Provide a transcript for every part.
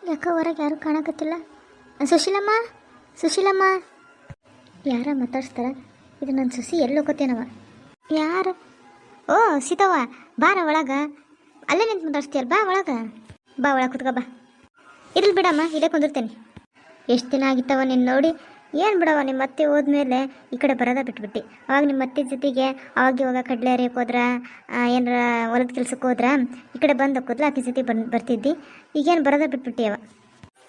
ಯಾಕೆ ಹೊರಗೆ ಯಾರು ಕಾಣಕತ್ತಿಲ್ಲ? ಸುಶೀಲಮ್ಮ, ಸುಶೀಲಮ್ಮ, ಯಾರ ಮಾತಾಡ್ಸ್ತಾರ? ಇದು ನನ್ನ ಸುಸಿ ಎಲ್ಲಿ ಹೋಗೋತೇನವ? ಯಾರು? ಓ ಸೀತವ್ವ, ಬಾರ ಒಳಗ. ಅಲ್ಲೇ ನಿಂತು ಮಾತಾಡ್ಸ್ತೀಯಲ್ಲ, ಬಾ ಒಳಗ. ಬಾ ಒಳಗೆ ಕುತ್ಕೋ ಬಾ. ಇರ್ಲಿ ಬಿಡಮ್ಮ, ಇಲ್ಲೇ ಕುಂದಿರ್ತೇನೆ. ಎಷ್ಟು ದಿನ ಆಗಿತ್ತವ ನಿನ್ನ ನೋಡಿ. ಏನು ಬಿಡವ, ನಿಮ್ಮ ಅತ್ತೆ ಹೋದ್ಮೇಲೆ ಈ ಕಡೆ ಬರೋದ ಬಿಟ್ಬಿಟ್ಟು. ಅವಾಗ ನಿಮ್ಮ ಅತ್ತೆ ಜೊತೆಗೆ ಅವಾಗ ಇವಾಗ ಕಡಲೆ ಹರಿಯಕ್ಕೆ ಹೋದ್ರ, ಏನಾರ ಹೊಲದ ಕೆಲ್ಸಕ್ಕೆ ಹೋದ್ರ ಈ ಕಡೆ ಬಂದು ಕೂದಲು ಆಕೆ ಜೊತೆ ಬರ್ತಿದ್ದಿ. ಈಗೇನು ಬರೋದ ಬಿಟ್ಬಿಟ್ಟು ಅವ.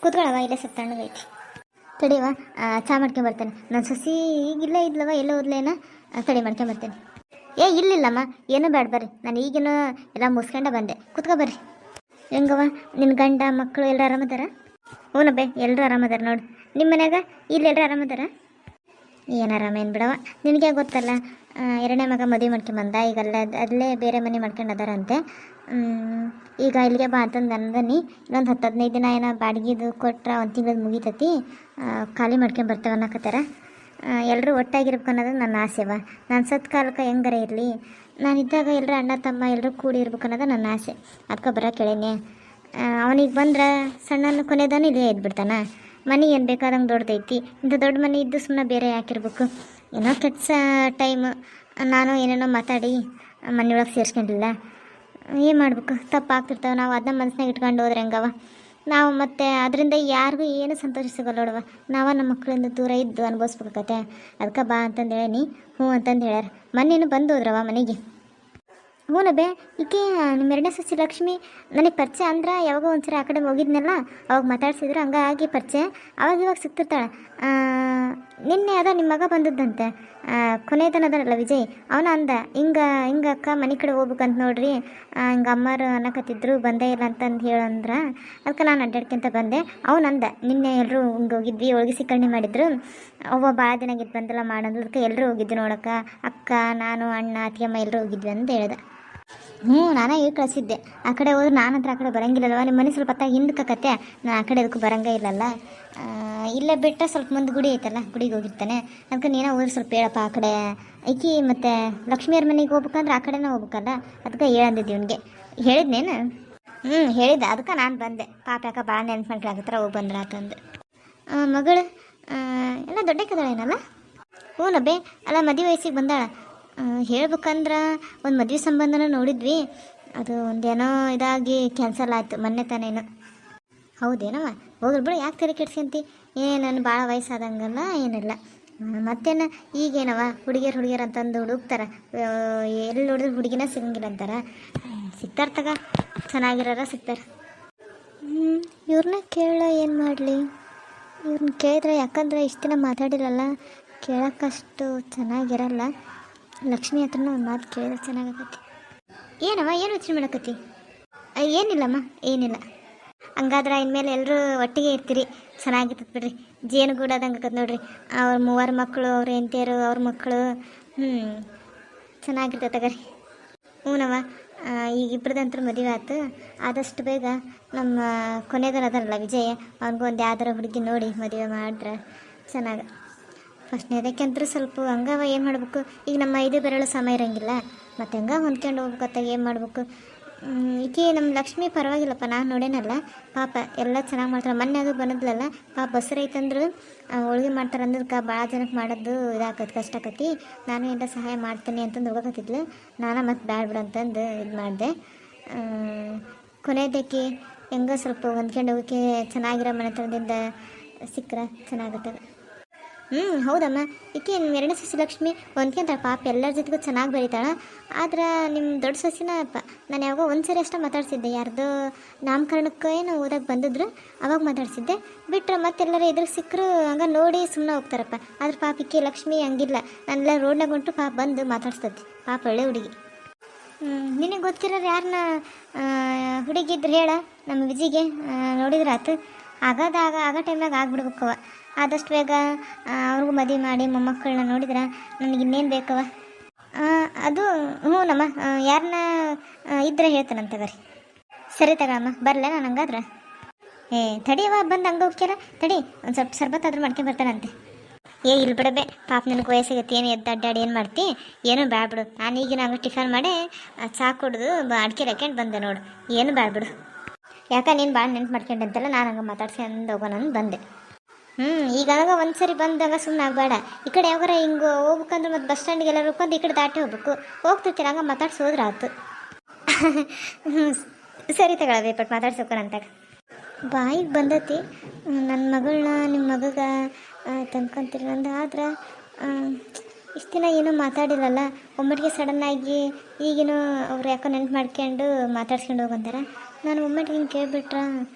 ಕೂತ್ಕೊಳ್ಳವ, ಇಲ್ಲೇ ಸ್ವಲ್ಪ ತಣ್ಣಗೈತಿ. ತಡಿಯವ, ಚಾ ಮಾಡ್ಕೊಂಬರ್ತೇನೆ. ನನ್ನ ಸೊಸಿ ಈಗಿಲ್ಲ ಇದ್ಲವ, ಎಲ್ಲ ಹೋದ್ಲೇನ? ತಡಿ ಮಾಡ್ಕೊಂಬರ್ತೇನೆ. ಇಲ್ಲಿಲ್ಲಮ್ಮ, ಏನೂ ಬೇಡ ಬರ್ರಿ. ನಾನು ಈಗಿನ ಎಲ್ಲ ಮುಸ್ಕೊಂಡ ಬಂದೆ. ಕುತ್ಕೊ ಬರ್ರಿ. ಹೆಂಗವ ನಿನ್ನ ಗಂಡ ಮಕ್ಕಳು ಎಲ್ಲರೂ ಆರಾಮದಾರ? ಹ್ಞೂ ಬೇ, ಎಲ್ಲರೂ ಆರಾಮದಾರ ನೋಡು. ನಿಮ್ಮ ಮನ್ಯಾಗ ಇಲ್ಲೆಲ್ಲರೂ ಆರಾಮದಾರ? ಏನು ಆರಾಮೇನು ಬಿಡವ, ನಿನಗೆ ಗೊತ್ತಲ್ಲ, ಎರಡನೇ ಮಗ ಮದುವೆ ಮಾಡ್ಕೊಂಬಂದ. ಈಗ ಅಲ್ಲೇ ಬೇರೆ ಮನೆ ಮಾಡ್ಕೊಂಡದಾರಂತೆ. ಈಗ ಇಲ್ಲಿಗೆ ಬಾ ಅಂತಂದು ಅಂದನಿ. ಇನ್ನೊಂದು 10-15 ದಿನ ಏನೋ ಬಾಡಿಗೆದು ಕೊಟ್ರೆ 1 ತಿಂಗಳು ಮುಗಿತೈತಿ, ಖಾಲಿ ಮಾಡ್ಕೊಂಬರ್ತೇವೆ ಅನ್ನಕತ್ತಾರ. ಎಲ್ಲರೂ ಒಟ್ಟಾಗಿರ್ಬೇಕು ಅನ್ನೋದು ನನ್ನ ಆಸೆವ. ನಾನು ಸತ್ ಕಾಲಕ್ಕೆ ಹೆಂಗಾರ ಇರಲಿ, ನಾನಿದ್ದಾಗ ಎಲ್ಲರೂ ಅಣ್ಣ ತಮ್ಮ ಎಲ್ಲರೂ ಕೂಡಿ ಇರ್ಬೇಕು ಅನ್ನೋದು ನನ್ನ ಆಸೆ. ಅದಕ್ಕೆ ಬರೋ ಕೇಳೀನಿ. ಅವನಿಗೆ ಬಂದ್ರೆ ಸಣ್ಣನ ಕೊನೆದಾನು ಇಲ್ಲೇ ಇದ್ಬಿಡ್ತಾನ. ಮನೆ ಏನು ಬೇಕಾದಂಗೆ ದೊಡ್ಡದೈತಿ. ಇಂಥ ದೊಡ್ಡ ಮನೆ ಇದ್ದು ಸುಮ್ಮನೆ ಬೇರೆ ಯಾಕಿರ್ಬೇಕು? ಏನೋ ಕೆಟ್ಟ ಟೈಮ್ ನಾನು ಏನೇನೋ ಮಾತಾಡಿ ಮನೆಯೊಳಗೆ ಸೇರಿಸ್ಕೊಂಡಿಲ್ಲ. ಏನು ಮಾಡ್ಬೇಕು? ತಪ್ಪಾಗ್ತಿರ್ತಾವೆ. ನಾವು ಅದನ್ನ ಮನಸ್ಸಿನಾಗ ಇಟ್ಕೊಂಡು ಹೋದ್ರೆ ಹೆಂಗವ? ನಾವು ಮತ್ತೆ ಅದರಿಂದ ಯಾರಿಗೂ ಏನು ಸಂತೋಷ ಸಿಗೋಲ್ಲ ನೋಡುವ. ನಾವು ನಮ್ಮ ಮಕ್ಕಳಿಂದ ದೂರ ಇದ್ದು ಅನುಭವಿಸ್ಬೇಕಾಗತ್ತೆ. ಅದಕ್ಕೆ ಬಾ ಅಂತಂದು ಹೇಳೀನಿ. ಹ್ಞೂ ಅಂತಂದು ಹೇಳ್ಯಾರ. ಮೊನ್ನೇನು ಬಂದು ಹೋದ್ರವ ಮನೆಗೆ. ಹ್ಞೂ ಬೇ, ಈಕೆ ನಿಮ್ಮ ಎರಡನೇ ಸೊಸೆ ಲಕ್ಷ್ಮಿ ನನಗೆ ಪರಿಚಯ ಅಂದ್ರೆ ಯಾವಾಗ ಒಂದ್ಸರಿ ಆ ಕಡೆ ಹೋಗಿದ್ನಲ್ಲ, ಅವಾಗ ಮಾತಾಡ್ಸಿದ್ರು, ಹಂಗಾಗಿ ಪರಿಚಯ. ಇವಾಗ ಸಿಗ್ತಿರ್ತಾಳೆ. ನಿನ್ನೆ ಅದ ನಿಮ್ಮ ಮಗ ಬಂದದ್ದಂತೆ, ಕೊನೆಯದನದಲ್ಲ ವಿಜಯ್, ಅವನ ಅಂದ ಹಿಂಗೆ ಅಕ್ಕ ಮನೆ ಕಡೆ ಹೋಗ್ಬೇಕಂತ ನೋಡ್ರಿ, ಹಿಂಗೆ ಅಮ್ಮರು ಅನ್ನಕತ್ತಿದ್ರು, ಬಂದೇ ಇಲ್ಲ ಅಂತಂದು ಹೇಳಂದ್ರ. ಅದಕ್ಕೆ ನಾನು ಅಡ್ಡಾಡ್ಕೊಂತ ಬಂದೆ. ಅವನಂದ ನಿನ್ನೆ ಎಲ್ಲರೂ ಹಿಂಗೆ ಹೋಗಿದ್ವಿ, ಹೋಳಿಗೆ ಸಿಕ್ಕರಣೆ ಮಾಡಿದ್ರು, ಅವ್ವ ಭಾಳ ದಿನ ಆಗಿದ್ದು ಬಂದೆಲ್ಲ ಮಾಡೋದು. ಅದಕ್ಕೆ ಎಲ್ಲರೂ ಹೋಗಿದ್ವಿ ನೋಡೋಕೆ, ಅಕ್ಕ ನಾನು ಅಣ್ಣ ಅತ್ತಿಗೆಮ್ಮ ಎಲ್ಲರೂ ಹೋಗಿದ್ವಿ ಅಂತ ಹೇಳ್ದೆ. ನಾನೇ ಈಗ ಕಳಿಸಿದ್ದೆ. ಆ ಕಡೆ ಹೋದ್ರೆ ನಾನು ಹತ್ರ ಆ ಕಡೆ ಬರೋಂಗಿಲ್ಲಲ್ವ, ನಿಮ್ಮ ಮನೆ ಸ್ವಲ್ಪ ಹೊತ್ತಾಗಿ ಹಿಂದಕ್ಕತ್ತೆ, ನಾನು ಆ ಕಡೆ ಅದಕ್ಕೂ ಬರೋಂಗೇ ಇಲ್ಲಲ್ಲ. ಇಲ್ಲೇ ಬಿಟ್ಟು ಸ್ವಲ್ಪ ಮುಂದೆ ಗುಡಿ ಐತಲ್ಲ, ಗುಡಿಗೆ ಹೋಗಿರ್ತಾನೆ. ಅದಕ್ಕೆ ನೀನೇ ಹೋದ್ರೆ ಸ್ವಲ್ಪ ಹೇಳಪ್ಪ ಆ ಕಡೆ. ಐಕಿ ಮತ್ತು ಲಕ್ಷ್ಮಿಯವ್ರ ಮನೆಗೆ ಹೋಗ್ಬೇಕಂದ್ರೆ ಆ ಕಡೆನೇ ಹೋಗ್ಬೇಕಲ್ಲ, ಅದಕ್ಕೆ ಹೇಳಂದಿದ್ದೆ ಇವನಿಗೆ. ಹೇಳಿದ್ನೇನು? ಹೇಳಿದ್ದೆ. ಅದಕ್ಕೆ ನಾನು ಬಂದೆ. ಪಾಪ ಯಾಕೆ ಭಾಳ ನೆನ್ಪು ಮಾಡ್ಕೊಳಕತ್ರ, ಹೋಗಿ ಬಂದ್ರ ಅಂತಂದು. ಮಗಳು ಎಲ್ಲ ದೊಡ್ಡ ಕದಾಳೇನಲ್ಲ? ಹ್ಞೂ ಬೇ, ಅಲ್ಲ ಮದುವೆ ವಯಸ್ಸಿಗೆ ಬಂದಾಳ. ಹೇಳ್ಬೇಕಂದ್ರೆ ಒಂದು ಮದುವೆ ಸಂಬಂಧನ ನೋಡಿದ್ವಿ, ಅದು ಒಂದೇನೋ ಇದಾಗಿ ಕ್ಯಾನ್ಸಲ್ ಆಯಿತು ಮೊನ್ನೆ ತಾನೇನು. ಹೌದೇನವ? ಹೋಗ್ಲಿ ಬಿಡು, ಯಾಕೆ ತೆರೆ ಕೆಡ್ಸ್ಕೊಂತಿ? ನಾನು ಭಾಳ ವಯಸ್ಸಾದಂಗಲ್ಲ ಏನಿಲ್ಲ. ಮತ್ತೇನು ಈಗೇನವ ಹುಡುಗಿಯರು ಅಂತಂದು ಹುಡುಕ್ತಾರೆ, ಎಲ್ಲಿ ನೋಡಿದ್ರೆ ಹುಡುಗಿನ ಸಿಗಂಗಿಲ್ಲ ಅಂತಾರೆ. ಸಿಗ್ತಾರೆ ತಗ, ಚೆನ್ನಾಗಿರೋರ ಸಿಗ್ತಾರೆ. ಇವ್ರನ್ನ ಕೇಳ ಏನು ಮಾಡಲಿ? ಇವ್ರನ್ನ ಕೇಳಿದ್ರೆ, ಯಾಕಂದ್ರೆ ಇಷ್ಟು ದಿನ ಮಾತಾಡಿರಲ್ಲ, ಕೇಳೋಕ್ಕಷ್ಟು ಚೆನ್ನಾಗಿರಲ್ಲ. ಲಕ್ಷ್ಮಿ ಹತ್ರನೂ ಒಂದು ಮಾತು ಕೇಳಿದ್ರೆ ಚೆನ್ನಾಗತ್ತೆ. ಏನವ, ಏನು ಯೋಚನೆ ಮಾಡಕತ್ತಿ? ಏನಿಲ್ಲಮ್ಮ, ಏನಿಲ್ಲ. ಹಂಗಾದ್ರೆ ಇನ್ಮೇಲೆ ಎಲ್ಲರೂ ಒಟ್ಟಿಗೆ ಇರ್ತೀರಿ, ಚೆನ್ನಾಗಿರ್ತದೆ ಬಿಡ್ರಿ. ಜೇನುಗೂಡದಂಗೆ ಆಕತ್ ನೋಡ್ರಿ. ಅವ್ರ 3 ಮಕ್ಕಳು, ಅವ್ರ ಹೆಂಡತಿಯರು, ಅವ್ರ ಮಕ್ಕಳು, ಚೆನ್ನಾಗಿರ್ತದೆ ತಗರಿ. ಹ್ಞೂನವ, ಈಗ ಇಬ್ಬರದಂತೂ ಮದುವೆ ಆಯ್ತು. ಆದಷ್ಟು ಬೇಗ ನಮ್ಮ ಕೊನೆದನದಲ್ಲ ವಿಜಯ್, ಅವ್ನಿಗೂ ಒಂದು ಯಾವ್ದಾರ ಹುಡುಗಿ ನೋಡಿ ಮದುವೆ ಮಾಡಿದ್ರೆ ಚೆನ್ನಾಗ. ಫಸ್ಟ್ನೇದಕ್ಕಂತೂ ಸ್ವಲ್ಪ ಹಂಗವ, ಏನು ಮಾಡಬೇಕು? ಈಗ ನಮ್ಮ 5 ಬೆರಳು ಸಮ ಇರೋಂಗಿಲ್ಲ, ಮತ್ತು ಹಂಗೆ ಹೊಂದ್ಕೊಂಡು ಹೋಗ್ಬೇಕತ್ತಾಗ ಏನು ಮಾಡಬೇಕು? ಈಕೆ ನಮ್ಮ ಲಕ್ಷ್ಮಿ ಪರವಾಗಿಲ್ಲಪ್ಪ, ನಾನು ನೋಡೇನಲ್ಲ, ಪಾಪ ಎಲ್ಲ ಚೆನ್ನಾಗಿ ಮಾಡ್ತಾರೆ. ಮೊನ್ನೆ ಅದು ಬಂದದ್ಲಲ್ಲ, ಪಾಪ ಬಸ್ರು ಐತಂದ್ರೆ ಹೋಳ್ಗೆ ಮಾಡ್ತಾರೆ ಅಂದಕ್ಕೆ ಭಾಳ ಜನಕ್ಕೆ ಮಾಡೋದು ಇದಾಕತ್ತೆ, ಕಷ್ಟ ಆಕತಿ. ನಾನು ಎಲ್ಲ ಸಹಾಯ ಮಾಡ್ತೀನಿ ಅಂತಂದು ಹೋಗಕತ್ತಿದ್ಲು. ನಾನು ಮತ್ತು ಬ್ಯಾಡ ಬಿಡು ಅಂತಂದು ಇದು ಮಾಡಿದೆ. ಕೊನೆಯದಕ್ಕೆ ಹೆಂಗೆ ಸ್ವಲ್ಪ ಹೊಂದ್ಕೊಂಡು ಹೋಗೋಕ್ಕೆ ಚೆನ್ನಾಗಿರೋ ಮನೆತನದಿಂದ ಸಿಕ್ಕರೆ ಚೆನ್ನಾಗತ್ತದ. ಹೌದಮ್ಮ, ಈಕೆ ನಿಮ್ಮ ಎರಡನೇ ಸೊಸೆ ಲಕ್ಷ್ಮಿ ಹೊಂದ್ಕೊಂತಾಳೆ, ಪಾಪ ಎಲ್ಲರ ಜೊತೆಗೂ ಚೆನ್ನಾಗಿ ಬೆಳಿತಾಳೆ. ಆದ್ರೆ ನಿಮ್ಮ ದೊಡ್ಡ ಸೊಸಿನ ನಾನು ಯಾವಾಗ ಒಂದು ಸರಿ ಅಷ್ಟೇ ಮಾತಾಡ್ಸಿದ್ದೆ, ಯಾರ್ದೋ ನಾಮಕರಣಕ್ಕೆ ಏನು ಓದಕ್ಕೆ ಬಂದಿದ್ರು, ಅವಾಗ ಮಾತಾಡ್ಸಿದ್ದೆ. ಬಿಟ್ಟರೆ ಮತ್ತೆಲ್ಲರೂ ಎದುರು ಸಿಕ್ಕರು ಹಂಗೆ ನೋಡಿ ಸುಮ್ಮನೆ ಹೋಗ್ತಾರಪ್ಪ. ಆದ್ರೆ ಪಾಪ ಈಕೆ ಲಕ್ಷ್ಮಿ ಹಂಗಿಲ್ಲ, ನಾನೆಲ್ಲ ರೋಡ್ನಾಗ ಹೊಂಟು ಪಾಪ ಬಂದು ಮಾತಾಡ್ಸ್ತೈತಿ. ಪಾಪ ಒಳ್ಳೆ ಹುಡುಗಿ. ನಿನಗೆ ಗೊತ್ತಿರೋರು ಯಾರನ್ನ ಹುಡುಗಿದ್ರೆ ಹೇಳ, ನಮ್ಮ ವಿಜಿಗೆ ನೋಡಿದ್ರೆ ಆತು. ಆಗೋ ಟೈಮ್ನಾಗ ಆಗ್ಬಿಡ್ಬೇಕವ. ಆದಷ್ಟು ಬೇಗ ಅವ್ರಿಗೂ ಮದುವೆ ಮಾಡಿ ಮೊಮ್ಮಕ್ಕಳನ್ನ ನೋಡಿದ್ರೆ ನನಗೆ ಇನ್ನೇನು ಬೇಕವ? ಅದು ನಮ್ಮ ಯಾರನ್ನ ಇದ್ರೆ ಹೇಳ್ತಾನಂತ ಬರ್ರಿ. ಸರಿ ತಗಮ್ಮ, ಬರಲ ನಾನು ಹಂಗಾದ್ರೆ. ತಡಿಯವ, ಬಂದು ಹಂಗೆ ಹೋಗ್ಯಾರ, ತಡಿ ಒಂದು ಸ್ವಲ್ಪ ಸರ್ಬತ್ತಾದ್ರೂ ಮಾಡ್ಕೊಂಡು ಬರ್ತಾನಂತೆ. ಇಲ್ಲಿ ಬಿಡಬೇ, ಪಾಪ ನನಗೆ ವಯಸ್ಸಾಗೈತಿ, ಏನು ಎದ್ದು ಅಡ್ಡಾಡಿ ಏನು ಮಾಡ್ತಿ? ಏನು ಬ್ಯಾಡ್ಬಿಡು. ನಾನು ಈಗಿನ ಹಂಗೆ ಟಿಫನ್ ಮಾಡಿ ಚಹಾ ಕುಡಿದು ಅಡಿಕೆ ಹಾಕ್ಯಂಡು ಬಂದೆ ನೋಡು. ಏನು ಬ್ಯಾಡ್ಬಿಡು. ಯಾಕೆ ನೀನು ಭಾಳ ನೆನ್ಪು ಮಾಡ್ಕೊಂಡಂತೆಲ್ಲ ನಾನು ಹಂಗೆ ಮಾತಾಡ್ಸ್ಕೊಂಡು ಹೋಗೋಣ ಅಂತ ಬಂದೆ. ಈಗ ಅವಾಗ ಒಂದು ಸರಿ ಬಂದಾಗ ಸುಮ್ಮನೆ ಆಗಬೇಡ. ಈ ಕಡೆ ಯಾವಾಗಾರ ಹಿಂಗೆ ಹೋಗ್ಬೇಕಂದ್ರೆ ಮತ್ತು ಬಸ್ ಸ್ಟ್ಯಾಂಡಿಗೆಲ್ಲ ಹೋಗ್ಕೊಂಡು ಈ ಕಡೆ ದಾಟಿ ಹೋಗ್ಬೇಕು. ಹೋಗ್ತಿರ್ತೀರ ಹಂಗೆ ಮಾತಾಡ್ಸೋದ್ರೆ ಆಯ್ತು. ಸರಿ ತಗೊಳ್ಳಿ ಬಟ್ ಮಾತಾಡ್ಸೋಕರಂತ ಬಾಯಿಗೆ ಬಂದತಿ. ನನ್ನ ಮಗಳನ್ನ ನಿಮ್ಮ ಮಗಗೆ ತಂದ್ಕೊಂತೀರಿ ನಂದು ಆದ್ರೆ ಇಷ್ಟು ದಿನ ಏನೂ ಮಾತಾಡಿಲ್ಲಲ್ಲ. ಒಮ್ಮಟ್ಟಿಗೆ ಸಡನ್ನಾಗಿ ಈಗೇನೋ ಅವ್ರು ಯಾಕೋ ನೆನ್ಪು ಮಾಡ್ಕೊಂಡು ಮಾತಾಡ್ಸ್ಕೊಂಡು ಹೋಗಂತಾರೆ. ನಾನು ಒಮ್ಮಟ್ಟಿಗೆ ಹಿಂಗೆ ಕೇಳಿಬಿಟ್ರೆ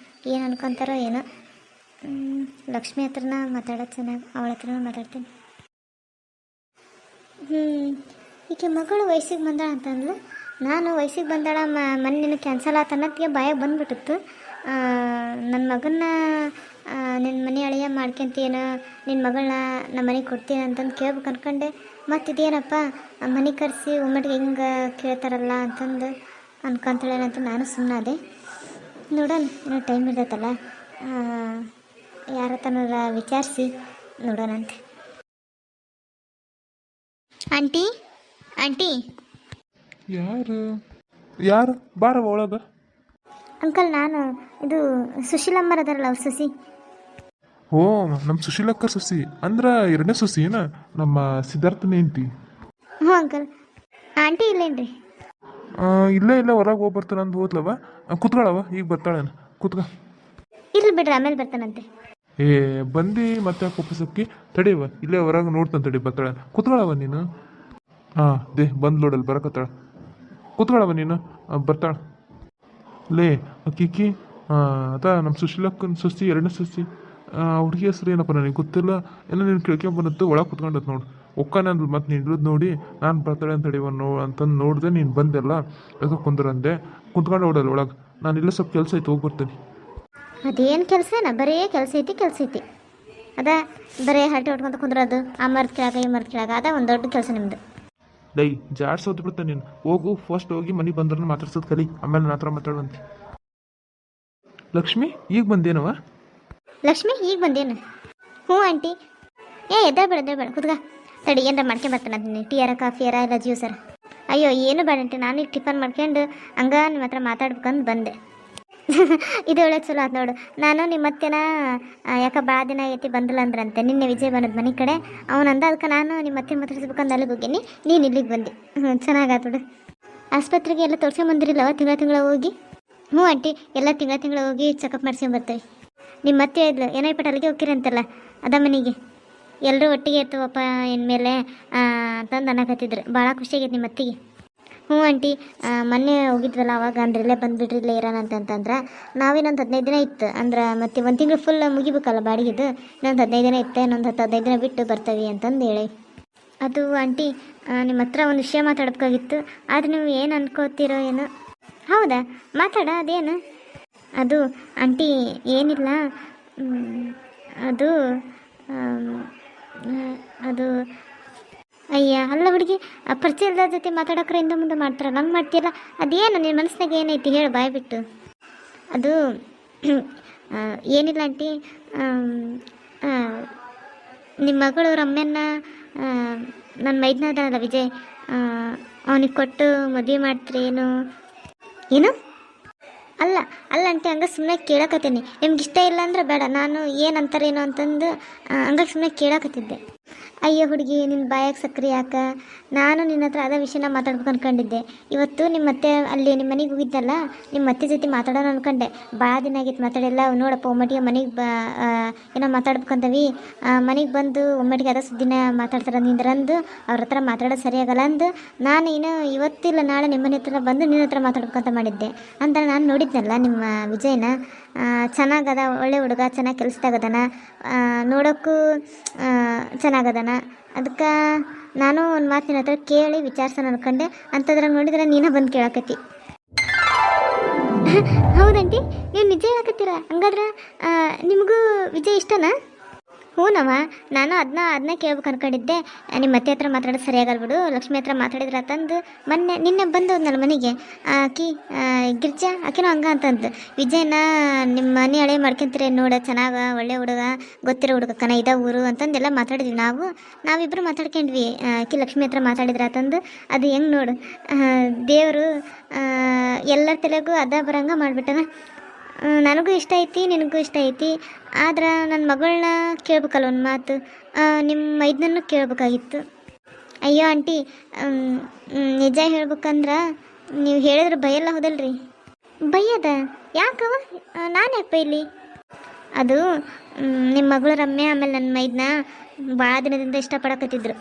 ಏನು ಅನ್ಕೊತಾರೋ ಏನೋ. ಲಕ್ಷ್ಮಿ ಹತ್ರನ ಮಾತಾಡೋದು ಚೆನ್ನಾಗಿ, ಅವಳ ಹತ್ರನೂ ಮಾತಾಡ್ತೀನಿ. ಈಕೆ ಮಗಳು ವಯಸ್ಸಿಗೆ ಬಂದಾಳ ಅಂತಂದ್ಲು. ನಾನು ವಯಸ್ಸಿಗೆ ಬಂದಾಳ ಮೊನ್ನೆ ಕ್ಯಾನ್ಸಲ್ ಆತ ಅನ್ನೋತ್ತಿಗೆ ಬಾಯಾಗ ಬಂದುಬಿಟ್ಟಿತ್ತು. ನನ್ನ ಮಗನ್ನ ನಿನ್ನ ಮನೆ ಅಳಿಯ ಮಾಡ್ಕೊಂತೀನ, ನಿನ್ನ ಮಗಳನ್ನ ನಮ್ಮ ಮನೆಗೆ ಕೊಡ್ತೀನಿ ಅಂತಂದು ಕೇಳ್ಬೇಕು ಅನ್ಕೊಂಡೆ. ಮತ್ತಿದೇನಪ್ಪ ಮನೆ ಕರೆಸಿ ಒಮ್ಮಟ್ಟಿಗೆ ಹಿಂಗೆ ಕೇಳ್ತಾರಲ್ಲ ಅಂತಂದು ಅನ್ಕೊಂತಾಳೇನಂತ ನಾನು ಸುಮ್ಮನಾದೆ. ನೋಡೋಣ ಇನ್ನೂ ಟೈಮ್ ಇರ್ತೈತಲ್ಲ, ಯಾರ ತನರ ವಿಚಾರಿಸಿ ನೋಡೋಣಂತೆ. ಆಂಟಿ ಆಂಟಿ ಯಾರು ಬಾರವ ಒಳಗ. ಅಂಕಲ್ ನಾನು ಇದು ಸುಶೀಲಮ್ಮರ ಅದಾರಲ್ಲ ಅವ್ರ ಸೊಸಿ. ಓ ನಮ್ಮ ಸುಶೀಲಕ್ಕ ಸೊಸಿ ಅಂದ್ರ ಎರಡನೇ ಸೊಸಿ ಏನ ನಮ್ಮ ಸಿದ್ಧಾರ್ಥನ ಹೆಂಡತಿ. ಹ್ಞೂ ಅಂಕಲ್. ಆಂಟಿ ಇಲ್ಲೇನ್ರಿ? ಇಲ್ಲೇ ಹೊರಗೆ ಹೋಗಿ ಬರ್ತಾನ ಅಂದ್ ಹೋದ್ಲವ. ಕುತ್ಗಳವ ಈಗ ಬರ್ತಾಳೇನ? ಕುತ್ಕ. ಇರ್ಲಿ ಬಿಡ್ರಿ ಆಮೇಲೆ ಬರ್ತಾನಂತೆ. ಬಂದು ಮತ್ತೆ ಕೊಪ್ಪಿಸಕ್ಕಿ ತಡಿಯವ, ಇಲ್ಲೇ ಹೊರಗೆ ನೋಡ್ತಾನೆ ತಡಿ ಬರ್ತಾಳ. ಕುತ್ಗಳವ ನೀನು. ಬಂದ್ ಲೋಡಲ್ಲಿ ಬರಕತ್ತಾಳ. ಕುತ್ಗಳವ ನೀನು, ಬರ್ತಾಳ. ಲೇ ಅಕ್ಕಿಕ್ಕಿ ಅದ ನಮ್ಮ ಸುಶೀಲಕ್ಕನ ಸೊಸಿ ಎರಡನೇ ಸೊಸಿ. ಹುಡುಗಿ ಹೆಸ್ರು ಏನಪ್ಪ ನನಗೆ ಗೊತ್ತಿಲ್ಲ. ಏನೋ ನೀನು ಕೇಳ್ಕೊಂಬಂದತ್ತು ಒಳಗೆ ಕುತ್ಕೊಂಡತ್ ನೋಡು. ಒಕ್ಕನೆ ಅಂದ್ಲು ಮತ್ತು ನೀನು ಇಳಿದು ನೋಡಿ ನಾನು ಬರ್ತಾಳೆ ಅಂತ ಹೇಳಿ ಅಂತಂದು ನೋಡಿದೆ. ನೀನು ಬಂದೆಲ್ಲ ಯಾಕೆ ಕುಂದ್ರಂದೆ ಕುತ್ಕೊಂಡು ಹೊಡಲ್ಲ ಒಳಗೆ. ನಾನು ಇಲ್ಲ ಸ್ವಲ್ಪ ಕೆಲಸ ಐತೆ ಹೋಗಿ ಬರ್ತೀನಿ. ಅದೇನು ಕೆಲಸನ? ಬರೀ ಕೆಲಸ ಐತಿ ಅದ ಬರೀ ಹರಟೆ ಹೊಟ್ಕೊಂತ ಕುಂದ್ರೋದು, ಆ ಮರ್ದ ಕೆಳಗ ಈ ಮರ್ದ ಕೆಳಗ, ಅದ ಒಂದು ದೊಡ್ಡ ಕೆಲಸ ನಿಮ್ಮದು. ಡೈ ಜಾಡ್ಸೋದು ಬಿಡ್ತಾನೆ ನೀನು. ಹೋಗು ಫಸ್ಟ್ ಹೋಗಿ ಮನೆಗೆ ಬಂದ್ರೆ ಮಾತಾಡ್ಸೋದು ಕಲಿ, ಆಮೇಲೆ ನನ್ನ ಹತ್ರ ಮಾತಾಡುವಂತೆ. ಲಕ್ಷ್ಮಿ ಈಗ ಬಂದೇನವ? ಲಕ್ಷ್ಮಿ ಈಗ ಬಂದೇನು? ಹ್ಞೂ ಆಂಟಿ. ಎದ್ದೇಬೇಡ ಕುತ್ಗ. ತಡಿ ಏನಾರ ಮಾಡ್ಕೊಂಬರ್ತಾನೆ. ಟೀಯಾರ ಕಾಫಿಯಾರ ಇಲ್ಲ ಜ್ಯೂಸರ? ಅಯ್ಯೋ ಏನು ಬೇಡ ಆಂಟಿ, ನಾನು ಈಗ ಟಿಫನ್ ಮಾಡ್ಕೊಂಡು ಹಂಗ ನಿಮ್ಮ ಹತ್ರ ಮಾತಾಡ್ಬೇಕಂದು ಬಂದೆ. ಇದು ಒಳ್ಳೆ ಚಲೋ ಆಯ್ತು ನೋಡು. ನಾನು ನಿಮ್ಮ ಅತ್ತೆನ ಯಾಕೆ ಭಾಳ ದಿನ ಆಗೈತಿ ಬಂದಿಲ್ಲ ಅಂದ್ರಂತೆ. ನಿನ್ನೆ ವಿಜಯ್ ಬಂದದ ಮನೆ ಕಡೆ. ಅವನಂದ ಅದಕ್ಕೆ ನಾನು ನಿಮ್ಮ ಅತ್ತೆ ಮಾತಾಡ್ಸ್ಬೇಕಂದು ಅಲ್ಲಿಗೆ ಹೋಗೀನಿ, ನೀನು ಇಲ್ಲಿಗೆ ಬಂದು. ಚೆನ್ನಾಗಾಯ್ತು ಬಿಡು. ಆಸ್ಪತ್ರೆಗೆ ಎಲ್ಲ ತೋರ್ಸ್ಕೊಂಬಂದಿರಲ್ಲವ ತಿಂಗಳ ಹೋಗಿ? ಹ್ಞೂ ಆಂಟಿ, ಎಲ್ಲ ತಿಂಗಳ ಹೋಗಿ ಚೆಕಪ್ ಮಾಡ್ಸ್ಕೊಂಬರ್ತೇವೆ. ನಿಮ್ಮ ಅತ್ತೆ ಇದ್ಲು ಏನಾಯ್ಪಟ್ಟು ಅಲ್ಲಿಗೆ ಹೋಗಿರಂತಲ್ಲ ಅದ ಮನೆಗೆ. ಎಲ್ಲರೂ ಒಟ್ಟಿಗೆ ಇರ್ತವಪ್ಪ ಇನ್ಮೇಲೆ ಅಂತಂದು ಅನ್ನಕತ್ತಿದ್ರು. ಭಾಳ ಖುಷಿಯಾಗೈತೆ ನಿಮ್ಮ ಅತ್ತಿಗೆ. ಹ್ಞೂ ಆಂಟಿ, ಮೊನ್ನೆ ಹೋಗಿದ್ವಲ್ಲ ಅವಾಗ ಅಂದ್ರೆ ಇಲ್ಲೇ ಬಂದುಬಿಡ್ರಿ ಇಲ್ಲೇ ಇರೋಣ ಅಂತಂದ್ರೆ ನಾವಿನ್ನೊಂದು 15 ದಿನ ಇತ್ತು ಅಂದ್ರೆ ಮತ್ತೆ 1 ತಿಂಗಳು ಫುಲ್ ಮುಗಿಬೇಕಲ್ಲ ಬಾಡಿಗೆದು. ಇನ್ನೊಂದು 15 ದಿನ ಇತ್ತು, ಇನ್ನೊಂದು 10-15 ದಿನ ಬಿಟ್ಟು ಬರ್ತೀವಿ ಅಂತಂದು ಹೇಳಿ. ಅದು ಆಂಟಿ ನಿಮ್ಮ ಹತ್ರ ಒಂದು ವಿಷಯ ಮಾತಾಡಬೇಕಾಗಿತ್ತು. ಆದರೆ ನೀವು ಏನು ಅನ್ಕೋತೀರೋ ಏನೋ. ಹೌದಾ, ಮಾತಾಡ. ಅದೇನು? ಅದು ಆಂಟಿ ಏನಿಲ್ಲ, ಅದು ಅಯ್ಯ ಅಲ್ಲ ಹುಡುಗಿ, ಪರಿಚಯ ಇಲ್ಲದ ಜೊತೆ ಮಾತಾಡೋಕ್ರೆ ಹಿಂದೆ ಮುಂದೆ ಮಾಡ್ತಾರ, ನಂಗೆ ಮಾಡ್ತೀಯಲ್ಲ. ಅದೇನು ನಿನ್ನ ಮನಸ್ಸಿನಾಗ ಏನೈತಿ ಹೇಳು ಬಾಯ್ ಬಿಟ್ಟು. ಅದು ಏನಿಲ್ಲ ಆಂಟಿ, ನಿಮ್ಮ ಮಗಳು ರಮ್ಯನ್ನ ನನ್ನ ಮೈದ್ನ ಅದಲ್ಲ ವಿಜಯ್, ಅವನಿಗೆ ಕೊಟ್ಟು ಮದುವೆ ಮಾಡ್ತೀರಿ ಏನು? ಅಲ್ಲ ಆಂಟಿ, ಹಂಗೆ ಸುಮ್ಮನೆ ಕೇಳಕತ್ತೀನಿ. ನಿಮ್ಗೆ ಇಷ್ಟ ಇಲ್ಲ ಅಂದ್ರೆ ಬೇಡ, ನಾನು ಏನಂತಾರೇನೋ ಅಂತಂದು ಹಂಗಾಗಿ ಸುಮ್ಮನೆ ಕೇಳಕತ್ತಿದ್ದೆ. ಅಯ್ಯೋ ಹುಡುಗಿ, ನಿನ್ನ ಬಾಯಾಗ ಸಕ್ರೆ ಯಾಕೆ? ನಾನು ನಿನ್ನ ಹತ್ರ ಅದೇ ವಿಷಯನ ಮಾತಾಡ್ಬೇಕು ಅಂದ್ಕೊಂಡಿದ್ದೆ. ಇವತ್ತು ನಿಮ್ಮ ಅತ್ತೆ ಅಲ್ಲಿ ನಿಮ್ಮ ಮನೆಗೆ ಹೋಗಿದ್ದಲ್ಲ, ನಿಮ್ಮ ಅತ್ತೆ ಜೊತೆ ಮಾತಾಡೋಣ ಅಂದ್ಕೊಂಡೆ. ಭಾಳ ದಿನ ಆಗಿತ್ತು ಮಾತಾಡಿಲ್ಲ. ನೋಡಪ್ಪ ಒಮ್ಮಟ್ಟಿಗೆ ಮನೆಗೆ ಏನೋ ಮಾತಾಡ್ಬೇಕಂತವಿ, ಮನೆಗೆ ಬಂದು ಒಮ್ಮಟ್ಟಿಗೆ ಅದ ಸುದ್ದಿನ ಮಾತಾಡ್ತಾರೆ ನಿಂದ್ರಂದು ಅವ್ರ ಹತ್ರ ಮಾತಾಡೋದು ಸರಿಯಾಗಲ್ಲ ಅಂದು ನಾನು ಇವತ್ತಿಲ್ಲ ನಾಳೆ ನಿಮ್ಮ ಮನೆ ಹತ್ರ ಬಂದು ನಿನ್ನ ಹತ್ರ ಮಾತಾಡ್ಬೇಕಂತ ಮಾಡಿದ್ದೆ. ಅಂತ ನಾನು ನೋಡಿದ್ನಲ್ಲ ನಿಮ್ಮ ವಿಜಯನ, ಚೆನ್ನಾಗದ, ಒಳ್ಳೆ ಹುಡುಗ, ಚೆನ್ನಾಗಿ ಕೆಲಸದಾಗದನ, ನೋಡೋಕ್ಕೂ ಚೆನ್ನಾಗದನ. ಅದಕ್ಕೆ ನಾನು ಒಂದು ಮಾತು ನಿನ್ನ ಹತ್ರ ಕೇಳಿ ವಿಚಾರಿಸೋಣ ಅನ್ಕೊಂಡೆ. ಅಂಥದ್ರಾಗ ನೋಡಿದ್ರೆ ನೀನು ಬಂದು ಕೇಳಕತ್ತಿ. ಹೌದಂಟಿ, ನೀವು ನಿಜ ಹೇಳಕತ್ತೀರ? ಹಂಗಾದ್ರೆ ನಿಮಗೂ ವಿಜಯ್ ಇಷ್ಟನಾ? ಹ್ಞೂನವ, ನಾನು ಅದನ್ನ ಕೇಳ್ಬೇಕು ಅನ್ಕೊಂಡಿದ್ದೆ. ನಿಮ್ಮ ಅತ್ತೆ ಹತ್ರ ಮಾತಾಡೋದು ಸರಿಯಾಗಲ್ಲ ಬಿಡು, ಲಕ್ಷ್ಮಿ ಹತ್ರ ಮಾತಾಡಿದ್ರೆ ತಂದು ನಿನ್ನೆ ಬಂದವ್ನಲ್ಲ ಮನೆಗೆ ಆಕಿ ಗಿರ್ಜಾ, ಆಕಿನೂ ಹಂಗ ಅಂತಂದು ವಿಜಯನ ನಿಮ್ಮ ಮನೆ ಹಳೆ ಮಾಡ್ಕೊಂತೀರಿ ನೋಡ, ಚೆನ್ನಾಗ ಒಳ್ಳೆ ಹುಡುಗ, ಗೊತ್ತಿರೋ ಹುಡುಗ ಕನ ಇದ ಊರು ಅಂತಂದೆಲ್ಲ ಮಾತಾಡಿದ್ವಿ. ನಾವಿಬ್ಬರು ಮಾತಾಡ್ಕೊಂಡ್ವಿ. ಆಕಿ ಲಕ್ಷ್ಮಿ ಹತ್ರ ಮಾತಾಡಿದ್ರೆ ತಂದು ಅದು ಹೆಂಗೆ ನೋಡು, ದೇವರು ಎಲ್ಲರ ತಲೆಗೂ ಅದ ಬರಂಗ ಮಾಡಿಬಿಟ್ಟನ. ನನಗೂ ಇಷ್ಟ ಐತಿ ನಿನಗೂ ಇಷ್ಟ ಐತಿ. ಆದ್ರೆ ನನ್ನ ಮಗಳನ್ನ ಕೇಳ್ಬೇಕಲ್ಲ ಒಂದು ಮಾತು. ನಿಮ್ಮ ಮೈದನನ್ನು ಕೇಳ್ಬೇಕಾಗಿತ್ತು. ಅಯ್ಯೋ ಆಂಟಿ, ನಿಜ ಹೇಳ್ಬೇಕಂದ್ರೆ ನೀವು ಹೇಳಿದ್ರೆ ಭಯಲ್ಲ ಹೋದಲ್ರಿ. ಭಯದ ಯಾಕವ? ನಾನು ಯಾಕೆ ಇಲ್ಲಿ? ಅದು ನಿಮ್ಮ ಮಗಳು ರಮ್ಯಾ ಆಮೇಲೆ ನನ್ನ ಮೈದನ ಭಾಳ ದಿನದಿಂದ ಇಷ್ಟಪಡಕತ್ತಿದ್ರು.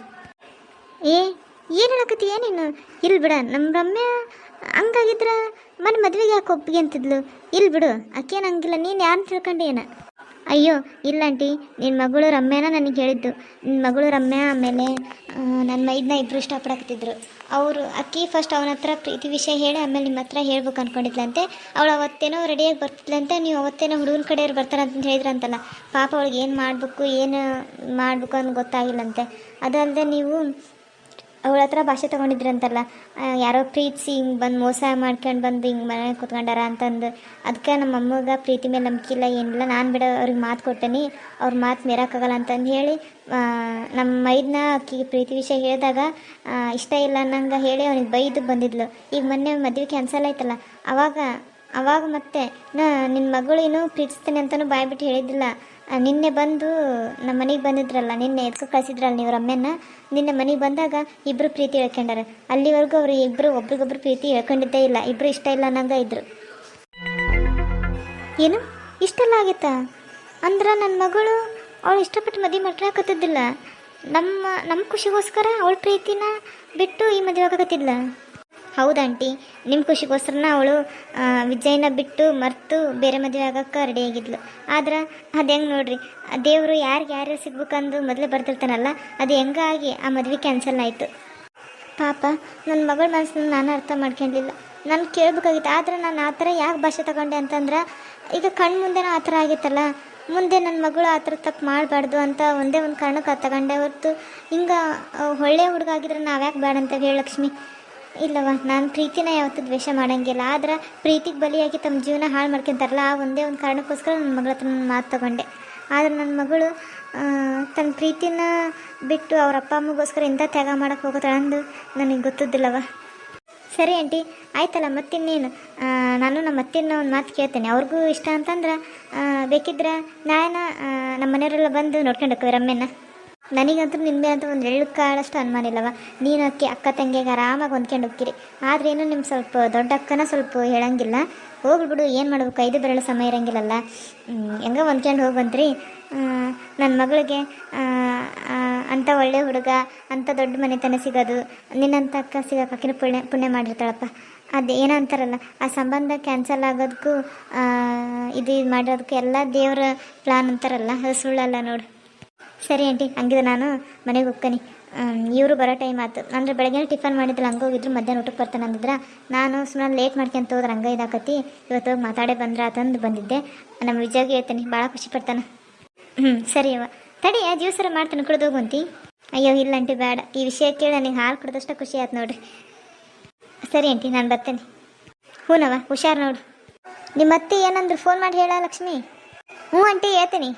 ಏನು ಹೇಳಕತ್ತೀಯ ನೀನು? ಇಲ್ಲಿ ಬಿಡ, ನಮ್ಮ ರಮ್ಯಾ ಹಂಗಾಗಿದ್ರೆ ಮದುವೆಗೆ ಯಾಕೆ ಒಪ್ಪಿಗೆ ಅಂತಿದ್ಲು? ಇಲ್ಲಿ ಬಿಡು, ಆಕೇನು ಹಂಗಿಲ್ಲ. ನೀನು ಯಾರನ್ನ ತಿಳ್ಕೊಂಡು ಏನ? ಅಯ್ಯೋ ಇಲ್ಲ ಆಂಟಿ, ನಿನ್ನ ಮಗಳು ರಮ್ಯಾನ ನನಗೆ ಹೇಳಿದ್ದು. ನಿನ್ನ ಮಗಳು ರಮ್ಯಾ ಆಮೇಲೆ ನನ್ನ ಮೈದನ್ನ ಇಬ್ಬರು ಇಷ್ಟಪಡಕತ್ತಿದ್ರು. ಅವರು ಅಕ್ಕಿ ಫಸ್ಟ್ ಅವನ ಹತ್ರ ಪ್ರೀತಿ ವಿಷಯ ಹೇಳಿ ಆಮೇಲೆ ನಿಮ್ಮ ಹತ್ರ ಹೇಳ್ಬೇಕು ಅಂದ್ಕೊಂಡಿದ್ಲಂತೆ. ಅವಳು ಅವತ್ತೇನೋ ರೆಡಿಯಾಗಿ ಬರ್ತಿದ್ಲಂತೆ, ನೀವು ಅವತ್ತೇನೋ ಹುಡುಗನ ಕಡೆಯವ್ರು ಬರ್ತಾರಂತ ಹೇಳಿದ್ರಂತಲ್ಲ. ಪಾಪ ಅವಳಿಗೆ ಏನು ಮಾಡಬೇಕು ಅಂತ ಗೊತ್ತಾಗಿಲ್ಲಂತೆ. ಅದಲ್ಲದೆ ನೀವು ಅವಳ ಹತ್ರ ಭಾಷೆ ತೊಗೊಂಡಿದ್ರಂತಲ್ಲ, ಯಾರೋ ಪ್ರೀತಿಸಿ ಹಿಂಗೆ ಬಂದು ಮೋಸ ಮಾಡ್ಕೊಂಡು ಬಂದು ಹಿಂಗೆ ಮನೆ ಕೂತ್ಕೊಂಡಾರ ಅಂತಂದು. ಅದಕ್ಕೆ ನಮ್ಮ ಅಮ್ಮಗೆ ಪ್ರೀತಿ ಮೇಲೆ ನಂಬಿಕೆ ಇಲ್ಲ, ಏನಿಲ್ಲ. ನಾನು ಬಿಡ ಅವ್ರಿಗೆ ಮಾತು ಕೊಟ್ಟೇನಿ, ಅವ್ರ ಮಾತು ಮೀರೋಕ್ಕಾಗಲ್ಲ ಅಂತಂದು ಹೇಳಿ ನಮ್ಮ ಮೈದನ್ನ ಅಕ್ಕಿಗೆ ಪ್ರೀತಿ ವಿಷಯ ಹೇಳಿದಾಗ ಇಷ್ಟ ಇಲ್ಲ ಅನ್ನಂಗೆ ಹೇಳಿ ಅವನಿಗೆ ಬೈದು ಬಂದಿದ್ಲು. ಈಗ ಮೊನ್ನೆ ಮದುವೆ ಕ್ಯಾನ್ಸಲ್ ಆಯ್ತಲ್ಲ, ಅವಾಗ ಮತ್ತೆ ನಿನ್ನ ಮಗಳು ಇನ್ನೂ ಪ್ರೀತಿಸ್ತೀನಿ ಅಂತಲೂ ಬಾಯ್ಬಿಟ್ಟು ಹೇಳಿದ್ದಿಲ್ಲ. ನಿನ್ನೆ ಬಂದು ನಮ್ಮ ಮನೆಗೆ ಬಂದಿದ್ರಲ್ಲ, ನಿನ್ನೆ ಎದ್ಕೊ ಕಳಿಸಿದ್ರಲ್ಲ ನೀವು ರಮ್ಯನ. ನಿನ್ನೆ ಮನೆಗೆ ಬಂದಾಗ ಇಬ್ಬರು ಪ್ರೀತಿ ಹೇಳ್ಕೊಂಡಾರ. ಅಲ್ಲಿವರೆಗೂ ಅವರು ಇಬ್ಬರು ಒಬ್ರಿಗೊಬ್ರು ಪ್ರೀತಿ ಹೇಳ್ಕೊಂಡಿದ್ದೇ ಇಲ್ಲ, ಇಬ್ಬರು ಇಷ್ಟ ಇಲ್ಲ ಅನ್ನಂಗೆ ಇದ್ರು. ಏನು ಇಷ್ಟೆಲ್ಲ ಆಗೈತಾ? ಅಂದ್ರೆ ನನ್ನ ಮಗಳು ಅವಳು ಇಷ್ಟಪಟ್ಟು ಮದುವೆ ಮಾಡ್ಕೊಳಕತ್ತಿದ್ದಿಲ್ಲ. ನಮ್ಮ ಖುಷಿಗೋಸ್ಕರ ಅವಳ ಪ್ರೀತಿನ ಬಿಟ್ಟು ಈ ಮದುವೆ ಆಗಕತ್ತಿದ್ಲ. ಹೌದಾಂಟಿ, ನಿಮ್ಮ ಖುಷಿಗೋಸ್ಕರನ ಅವಳು ವಿಜಯನ ಬಿಟ್ಟು ಮರೆತು ಬೇರೆ ಮದುವೆ ಆಗಕ್ಕೆ ರೆಡಿಯಾಗಿದ್ಲು. ಆದ್ರೆ ಅದು ಹೆಂಗೆ ನೋಡ್ರಿ, ದೇವರು ಯಾರ್ಯಾರು ಸಿಗ್ಬೇಕಂದು ಮೊದಲೇ ಬರ್ತಿರ್ತಾನಲ್ಲ, ಅದು ಹೆಂಗಾಗಿ ಆ ಮದುವೆ ಕ್ಯಾನ್ಸಲ್ ಆಯಿತು. ಪಾಪ ನನ್ನ ಮಗಳ ಮನಸ್ಸನ್ನು ನಾನು ಅರ್ಥ ಮಾಡ್ಕೊಂಡಿಲ್ಲ. ನಾನು ಕೇಳಬೇಕಾಗಿತ್ತು. ಆದರೆ ನಾನು ಆ ಥರ ಯಾಕೆ ಭಾಷೆ ತಗೊಂಡೆ ಅಂತಂದ್ರೆ, ಈಗ ಕಣ್ಣು ಮುಂದೆನೂ ಆ ಥರ ಆಗಿತ್ತಲ್ಲ, ಮುಂದೆ ನನ್ನ ಮಗಳು ಆ ಥರ ತಪ್ಪು ಮಾಡಬಾರ್ದು ಅಂತ ಒಂದೇ ಒಂದು ಕಾರಣಕ್ಕೆ ತಗೊಂಡೆ ಹೊರತು ಹಿಂಗೆ ಒಳ್ಳೆಯ ಹುಡುಗ ಆಗಿದ್ರೆ ನಾವ್ಯಾಕೆ ಬೇಡ ಅಂತ ಹೇಳಿ ಲಕ್ಷ್ಮಿ. ಇಲ್ಲವ, ನಾನು ಪ್ರೀತಿನ ಯಾವತ್ತೂ ದ್ವೇಷ ಮಾಡೋಂಗಿಲ್ಲ. ಆದ್ರೆ ಪ್ರೀತಿಗೆ ಬಲಿಯಾಗಿ ತಮ್ಮ ಜೀವನ ಹಾಳು ಮಾಡ್ಕೊತಾರಲ್ಲ, ಆ ಒಂದೇ ಒಂದು ಕಾರಣಕ್ಕೋಸ್ಕರ ನನ್ನ ಮಗಳ ಹತ್ರ ನಾನು ಮಾತು ತಗೊಂಡೆ. ಆದರೆ ನನ್ನ ಮಗಳು ತನ್ನ ಪ್ರೀತಿನ ಬಿಟ್ಟು ಅವ್ರ ಅಪ್ಪ ಅಮ್ಮಗೋಸ್ಕರ ಇಂಥ ತ್ಯಾಗ ಮಾಡೋಕ್ಕೆ ಹೋಗೋತಾಳೆ ಅಂದು ನನಗೆ ಗೊತ್ತಿದ್ದಿಲ್ಲವ. ಸರಿ ಆಂಟಿ, ಆಯ್ತಲ್ಲ, ಮತ್ತಿನ್ನೇನು. ನಾನು ನಮ್ಮ ಅತ್ತಿನ ಒಂದು ಮಾತು ಕೇಳ್ತೇನೆ. ಅವ್ರಿಗೂ ಇಷ್ಟ ಅಂತಂದ್ರೆ ಬೇಕಿದ್ರೆ ನಾಳೆನ ನಮ್ಮ ಮನೆಯವರೆಲ್ಲ ಬಂದು ನೋಡ್ಕೊಂಡು ಹೋಗ್ತೀವಿ ರಮ್ಯನ. ನನಗಂತೂ ನಿನ್ನೆ ಅಂತ ಒಂದು ಎಳ್ಳು ಕಾಳಷ್ಟು ಅನುಮಾನ ಇಲ್ಲವ. ನೀನು ಅಕ್ಕ ತಂಗಿಗೆ ಆರಾಮಾಗಿ ಹೊಂದ್ಕೊಂಡು ಹೋಗ್ತೀರಿ. ಆದ್ರೇನು ನಿಮ್ಮ ಸ್ವಲ್ಪ ದೊಡ್ಡ ಅಕ್ಕನ ಸ್ವಲ್ಪ ಹೇಳಂಗಿಲ್ಲ. ಹೋಗ್ಬಿಡು, ಏನು ಮಾಡ್ಬೇಕು, 5 ಬೆರಳು ಸಮಯ ಇರೋಂಗಿಲ್ಲಲ್ಲ. ಹೆಂಗೆ ಹೊಂದ್ಕೊಂಡು ಹೋಗಿ ಬಂತ್ರಿ. ನನ್ನ ಮಗಳಿಗೆ ಅಂಥ ಒಳ್ಳೆ ಹುಡುಗ, ಅಂಥ ದೊಡ್ಡ ಮನೆತನ ಸಿಗೋದು, ನಿನ್ನಂಥ ಅಕ್ಕ ಸಿಗೋಕೆ ಅಕ್ಕಿನ ಪುಣ್ಯ ಮಾಡಿರ್ತಾಳಪ್ಪ. ಅದು ಏನೋ ಅಂತಾರಲ್ಲ, ಆ ಸಂಬಂಧ ಕ್ಯಾನ್ಸಲ್ ಆಗೋದಕ್ಕೂ ಇದು ಮಾಡಿರೋದಕ್ಕೂ ಎಲ್ಲ ದೇವರ ಪ್ಲಾನ್ ಅಂತಾರಲ್ಲ, ಅದು ಸುಳ್ಳಲ್ಲ ನೋಡು. ಸರಿ ಆಂಟಿ, ಹಂಗಿದ್ರೆ ನಾನು ಮನೆಗೆ ಹೋಗ್ತೀನಿ. ಇವರು ಬರೋ ಟೈಮ್ ಆಯ್ತು. ಅಂದರೆ ಬೆಳಗ್ಗೆ ಟಿಫನ್ ಮಾಡಿದ್ರೆ ಹಂಗೆ ಹೋಗಿದ್ರು, ಮಧ್ಯಾಹ್ನ ಊಟಕ್ಕೆ ಬರ್ತಾನೆ ಅಂದಿದ್ರೆ. ನಾನು ಸುಮ್ಮನೆ ಲೇಟ್ ಮಾಡ್ಕೊಂತ ಹೋದ್ರೆ ಹಂಗೆ ಇದಾಕತಿ. ಇವತ್ತು ಹೋಗಿ ಮಾತಾಡೇ ಬಂದ್ರೆ ಅಂತಂದು ಬಂದಿದ್ದೆ. ನಮ್ಮ ವಿಜಯಗೆ ಹೇಳ್ತೀನಿ, ಭಾಳ ಖುಷಿ ಪಡ್ತಾನೆ. ಸರಿ ಅವ, ತಡಿ ಜ್ಯೂಸರ ಮಾಡ್ತಾನೆ, ಕುಡಿದು ಹೋಗುವಂತಿ. ಅಯ್ಯೋ ಇಲ್ಲ ಆಂಟಿ, ಬೇಡ. ಈ ವಿಷಯ ಕೇಳಿ ನನಗೆ ಹಾಲು ಕುಡಿದಷ್ಟು ಖುಷಿ ಆಯ್ತು ನೋಡ್ರಿ. ಸರಿ ಆಂಟಿ, ನಾನು ಬರ್ತೇನೆ. ಹ್ಞೂನವ, ಹುಷಾರು ನೋಡು. ನಿಮ್ಮ ಅತ್ತೆ ಏನಂದ್ರೆ ಫೋನ್ ಮಾಡಿ ಹೇಳ ಲಕ್ಷ್ಮಿ. ಹ್ಞೂ ಆಂಟಿ, ಹೇಳ್ತೀನಿ.